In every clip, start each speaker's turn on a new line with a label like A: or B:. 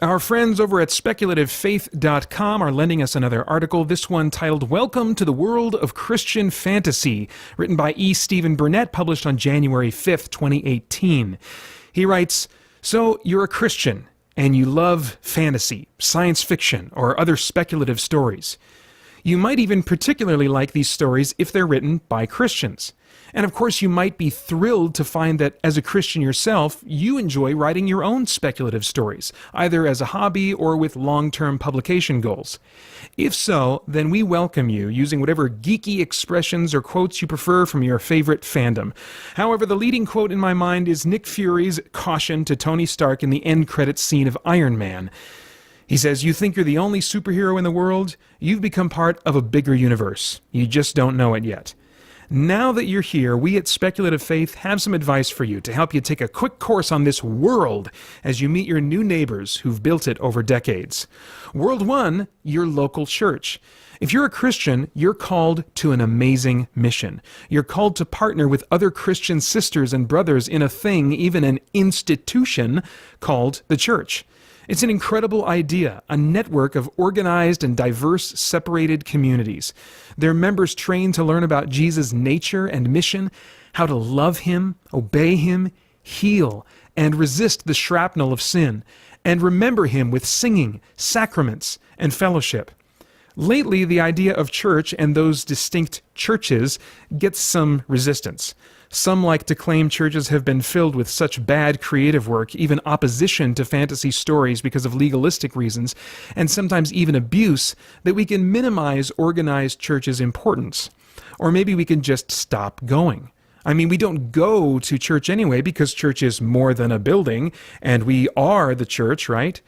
A: Our friends over at SPECULATIVEFaith.com are lending us another article, this one titled Welcome to the World of Christian Fantasy, written by E. Stephen Burnett, published on January 5th, 2018. He writes, "So you're a Christian, and you love fantasy, science fiction, or other speculative stories. You might even particularly like these stories if they're written by Christians. And of course, you might be thrilled to find that as a Christian yourself, you enjoy writing your own speculative stories, either as a hobby or with long-term publication goals. If so, then we welcome you using whatever geeky expressions or quotes you prefer from your favorite fandom. However, the leading quote in my mind is Nick Fury's caution to Tony Stark in the end credits scene of Iron Man. He says, "You think you're the only superhero in the world? You've become part of a bigger universe. You just don't know it yet." Now that you're here, we at Speculative Faith have some advice for you to help you take a quick course on this world as you meet your new neighbors who've built it over decades. World 1, your local church. If you're a Christian, you're called to an amazing mission. You're called to partner with other Christian sisters and brothers in a thing, even an institution, called the church. It's an incredible idea, a network of organized and diverse separated communities. Their members trained to learn about Jesus' nature and mission, how to love him, obey him, heal, and resist the shrapnel of sin, and remember him with singing, sacraments, and fellowship. Lately, the idea of church and those distinct churches gets some resistance. Some like to claim churches have been filled with such bad creative work, even opposition to fantasy stories because of legalistic reasons, and sometimes even abuse, that we can minimize organized church's importance. Or maybe we can just stop going. I mean, we don't go to church anyway because church is more than a building, and we are the church, right?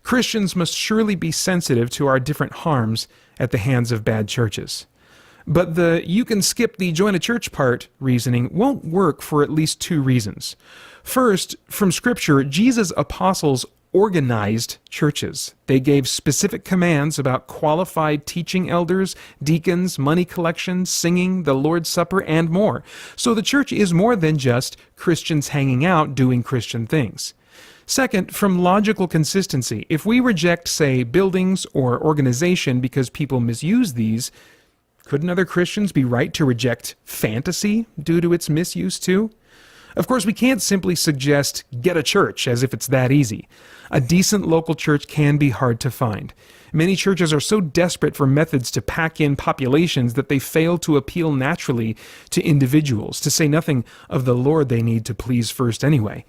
A: Christians must surely be sensitive to our different harms at the hands of bad churches. But the "you can skip the join a church part" reasoning won't work for at least two reasons. First, from Scripture, Jesus' apostles organized churches. They gave specific commands about qualified teaching elders, deacons, money collection, singing, the Lord's Supper, and more. So the church is more than just Christians hanging out doing Christian things. Second, from logical consistency, if we reject, say, buildings or organization because people misuse these, couldn't other Christians be right to reject fantasy due to its misuse too? Of course, we can't simply suggest get a church as if it's that easy. A decent local church can be hard to find. Many churches are so desperate for methods to pack in populations that they fail to appeal naturally to individuals, to say nothing of the Lord they need to please first anyway.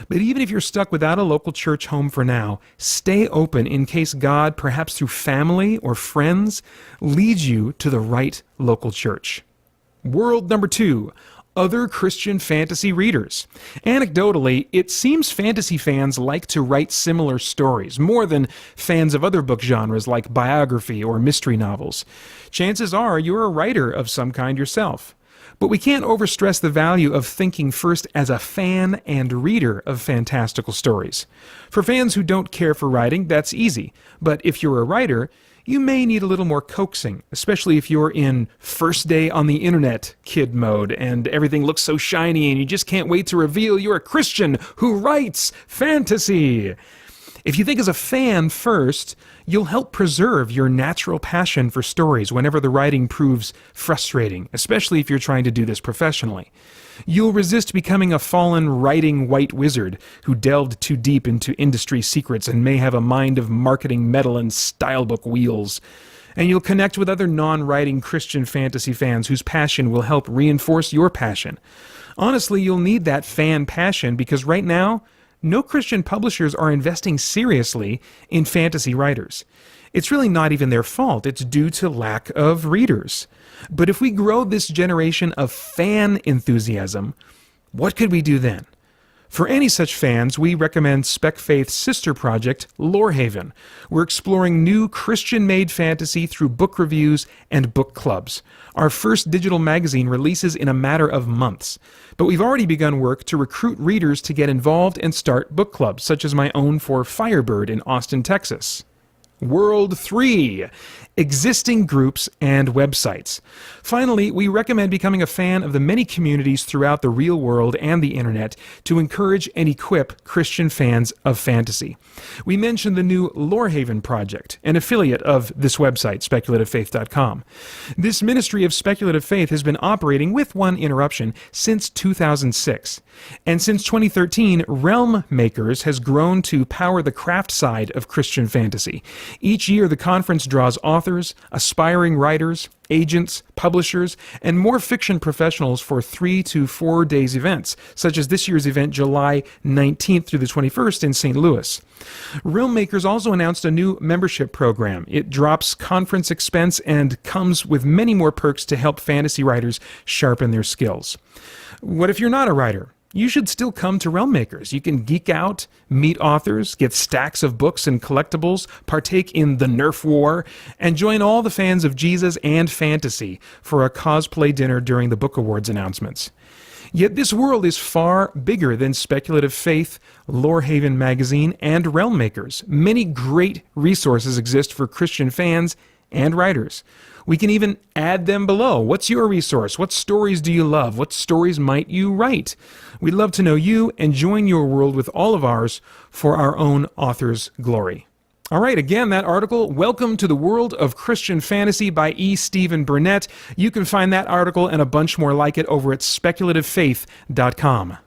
A: But even if you're stuck without a local church home for now, stay open in case God, perhaps through family or friends, leads you to the right local church. World number 2. Other Christian fantasy readers. Anecdotally, it seems fantasy fans like to write similar stories, more than fans of other book genres like biography or mystery novels. Chances are you're a writer of some kind yourself. But we can't overstress the value of thinking first as a fan and reader of fantastical stories. For fans who don't care for writing, that's easy. But if you're a writer, you may need a little more coaxing, especially if you're in first day on the internet kid mode and everything looks so shiny and you just can't wait to reveal you're a Christian who writes fantasy. If you think as a fan first, you'll help preserve your natural passion for stories whenever the writing proves frustrating, especially if you're trying to do this professionally. You'll resist becoming a fallen writing white wizard who delved too deep into industry secrets and may have a mind of marketing metal and stylebook wheels. And you'll connect with other non-writing Christian fantasy fans whose passion will help reinforce your passion. Honestly, you'll need that fan passion because right now, no Christian publishers are investing seriously in fantasy writers. It's really not even their fault. It's due to lack of readers. But if we grow this generation of fan enthusiasm, what could we do then? For any such fans, we recommend Spec Faith's sister project, Lor Haven. We're exploring new Christian-made fantasy through book reviews and book clubs. Our first digital magazine releases in a matter of months. But we've already begun work to recruit readers to get involved and start book clubs, such as my own for Firebird in Austin, Texas. World 3, existing groups and websites. Finally, we recommend becoming a fan of the many communities throughout the real world and the internet to encourage and equip Christian fans of fantasy. We mentioned the new Lor Haven project, an affiliate of this website, SPECULATIVEFaith.com. This ministry of speculative faith has been operating, with one interruption, since 2006. And since 2013, Realm Makers has grown to power the craft side of Christian fantasy. Each year, the conference draws authors, aspiring writers, agents, publishers, and more fiction professionals for 3 to 4 days events, such as this year's event July 19th through the 21st in St. Louis. Realm Makers also announced a new membership program. It drops conference expense and comes with many more perks to help fantasy writers sharpen their skills. What if you're not a writer? You should still come to Realm Makers. You can geek out, meet authors, get stacks of books and collectibles, partake in the Nerf war, and join all the fans of Jesus and fantasy for a cosplay dinner during the Book Awards announcements. Yet this world is far bigger than Speculative Faith, Lor Haven magazine, and Realm Makers. Many great resources exist for Christian fans and writers. We can even add them below. What's your resource? What stories do you love? What stories might you write? We'd love to know you and join your world with all of ours for our own author's glory. All right, again, that article, Welcome to the World of Christian Fantasy by E. Stephen Burnett. You can find that article and a bunch more like it over at SPECULATIVEFaith.com.